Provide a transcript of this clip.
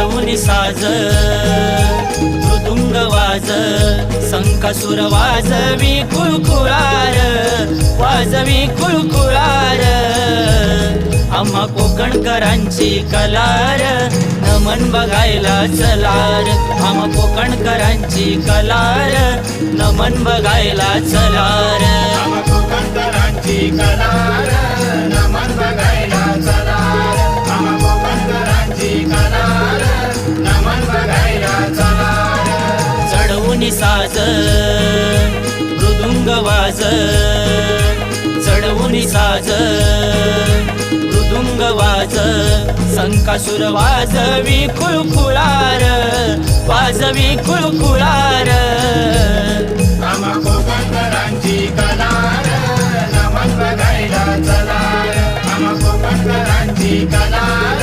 चढवून साज मृदुंग वाज संकासुर वाजवी कुळकुळार वाजवी कुळकुळार आम्हा कोकणकरांची कलार नमन बघायला चलार आम्हा कोकणकरांची कलार नमन बघायला चलार आम्हा कोकणकरांची कलार नमन बघायला चलार आम्हा कोकणकरांची कलार नमन बघायला चलार चढवून साज मृदुंग वाज चढवून साज मृदुंग वाज संकासुर वाजवी कुळकुळार वाजवी कुळकुळार आम्हा कोकणकरांची कलार नमन बघायला चलार आम्हा कोकणकरांची कलार